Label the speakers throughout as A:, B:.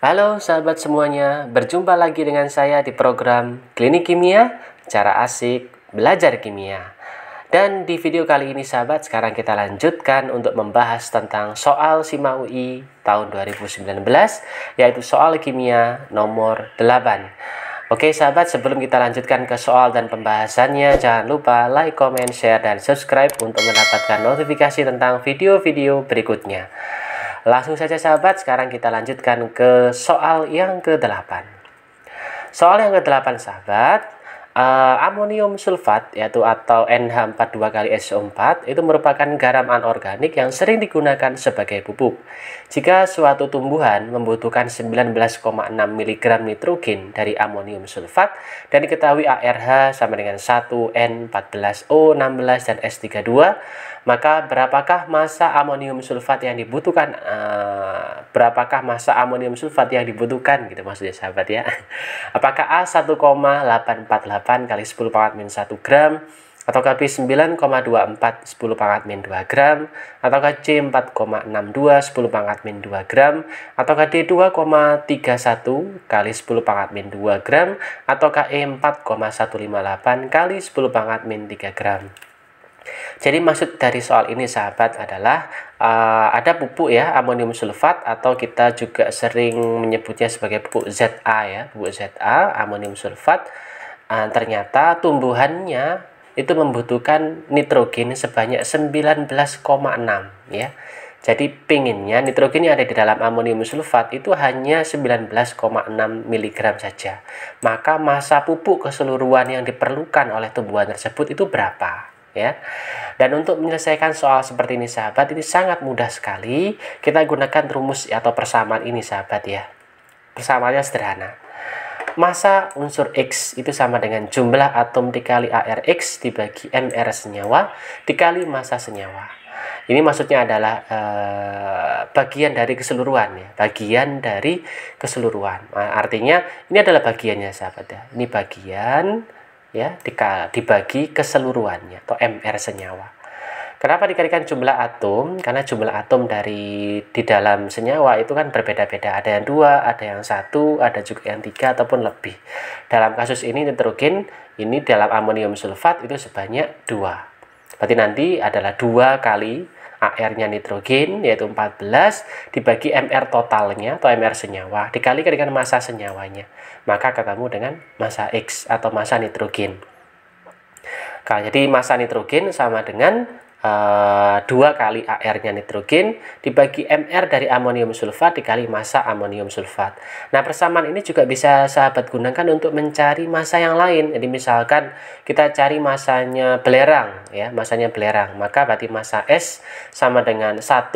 A: Halo sahabat semuanya, berjumpa lagi dengan saya di program Klinik Kimia, cara asik belajar kimia. Dan di video kali ini sahabat, sekarang kita lanjutkan untuk membahas tentang soal SIMA UI tahun 2019, yaitu soal kimia nomor 8. Oke sahabat, sebelum kita lanjutkan ke soal dan pembahasannya, jangan lupa like, comment, share, dan subscribe untuk mendapatkan notifikasi tentang video-video berikutnya. Langsung saja sahabat, sekarang kita lanjutkan ke soal yang ke-8. Soal yang ke-8 sahabat, amonium sulfat yaitu atau NH42SO4 itu merupakan garam anorganik yang sering digunakan sebagai pupuk. Jika suatu tumbuhan membutuhkan 19,6 mg nitrogen dari amonium sulfat dan diketahui ARH sama dengan 1N14O16 dan S32, maka berapakah massa amonium sulfat yang dibutuhkan? Gitu maksudnya sahabat ya. Apakah A 1,848 kali 10 pangkat min 1 gram, ataukah B 9,24 10 pangkat min 2 gram, ataukah C 4,62 10 pangkat min 2 gram, ataukah D 2,31 kali 10 pangkat min 2 gram, ataukah E 4,158 kali 10 pangkat min 3 gram. Jadi maksud dari soal ini sahabat adalah ada pupuk ya, amonium sulfat, atau kita juga sering menyebutnya sebagai pupuk ZA ya, pupuk ZA, amonium sulfat. Ternyata tumbuhannya itu membutuhkan nitrogen sebanyak 19,6 ya. Jadi pinginnya nitrogen yang ada di dalam amonium sulfat itu hanya 19,6 mg saja. Maka massa pupuk keseluruhan yang diperlukan oleh tumbuhan tersebut itu berapa? Ya. Dan untuk menyelesaikan soal seperti ini sahabat, ini sangat mudah sekali. Kita gunakan rumus atau persamaan ini sahabat ya. Persamaannya sederhana. Massa unsur X itu sama dengan jumlah atom dikali ARX dibagi MR senyawa dikali massa senyawa. Ini maksudnya adalah bagian dari keseluruhan ya, bagian dari keseluruhan. Artinya ini adalah bagiannya sahabat ya. Ini bagian ya dibagi keseluruhannya atau MR senyawa. Kenapa dikalikan jumlah atom? Karena jumlah atom di dalam senyawa itu kan berbeda-beda. Ada yang 2, ada yang 1, ada juga yang 3 ataupun lebih. Dalam kasus ini nitrogen ini dalam amonium sulfat itu sebanyak 2. Berarti nanti adalah 2 kali AR-nya nitrogen yaitu 14 dibagi MR totalnya atau MR senyawa dikalikan dengan massa senyawanya, maka ketemu dengan massa X atau massa nitrogen. Jadi massa nitrogen sama dengan 2 kali AR-nya nitrogen dibagi MR dari amonium sulfat dikali massa amonium sulfat. Nah, persamaan ini juga bisa sahabat gunakan untuk mencari massa yang lain. Jadi misalkan kita cari massanya belerang ya, massanya belerang, maka berarti massa S sama dengan 1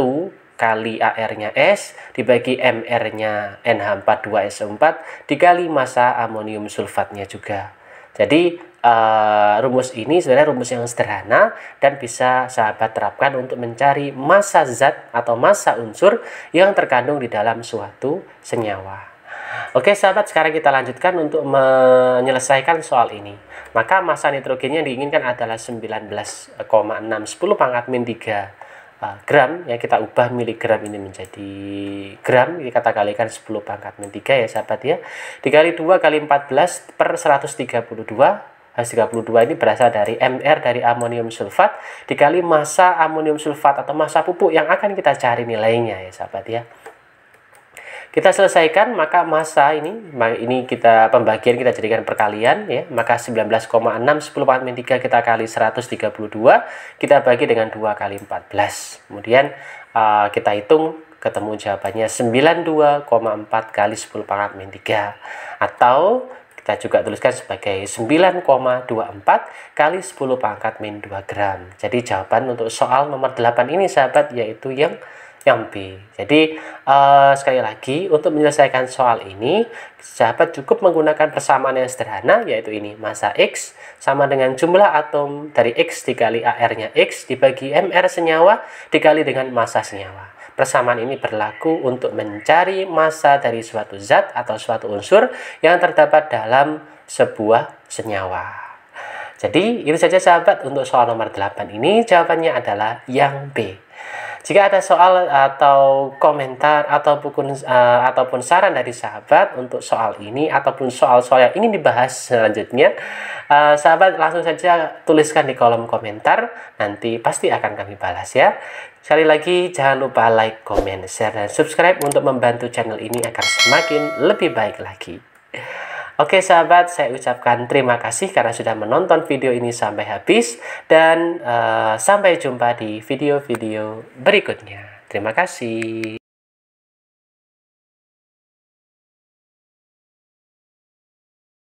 A: kali AR-nya S dibagi MR-nya NH42SO4 dikali massa amonium sulfatnya juga. Jadi rumus ini sebenarnya rumus yang sederhana dan bisa sahabat terapkan untuk mencari massa zat atau massa unsur yang terkandung di dalam suatu senyawa. Oke sahabat, sekarang kita lanjutkan untuk menyelesaikan soal ini. Maka massa nitrogennya yang diinginkan adalah 19,6 10 pangkat min 3 gram ya, kita ubah miligram ini menjadi gram, kita kalikan 10 pangkat min 3 ya sahabat ya, dikali 2 kali 14 per 132. 32 ini berasal dari MR dari amonium sulfat dikali massa amonium sulfat atau massa pupuk yang akan kita cari nilainya ya sahabat ya. Kita selesaikan, maka massa ini kita pembagian kita jadikan perkalian ya, maka 19,6 10 pangkat min 3 kita kali 132 kita bagi dengan 2 kali 14. Kemudian kita hitung, ketemu jawabannya 92,4 kali 10 pangkat min 3, atau kita juga tuliskan sebagai 9,24 kali 10 pangkat min 2 gram. Jadi jawaban untuk soal nomor 8 ini sahabat yaitu yang B. Jadi sekali lagi untuk menyelesaikan soal ini sahabat cukup menggunakan persamaan yang sederhana, yaitu ini massa X sama dengan jumlah atom dari X dikali AR-nya X dibagi MR senyawa dikali dengan massa senyawa. Persamaan ini berlaku untuk mencari massa dari suatu zat atau suatu unsur yang terdapat dalam sebuah senyawa. Jadi itu saja sahabat untuk soal nomor 8 ini, jawabannya adalah yang B. Jika ada soal atau komentar ataupun saran dari sahabat untuk soal ini ataupun soal-soal yang ingin dibahas selanjutnya, sahabat langsung saja tuliskan di kolom komentar, nanti pasti akan kami balas ya. Sekali lagi jangan lupa like, comment, share, dan subscribe untuk membantu channel ini agar semakin lebih baik lagi. Oke sahabat, saya ucapkan terima kasih karena sudah menonton video ini sampai habis, dan sampai jumpa di video-video berikutnya. Terima kasih.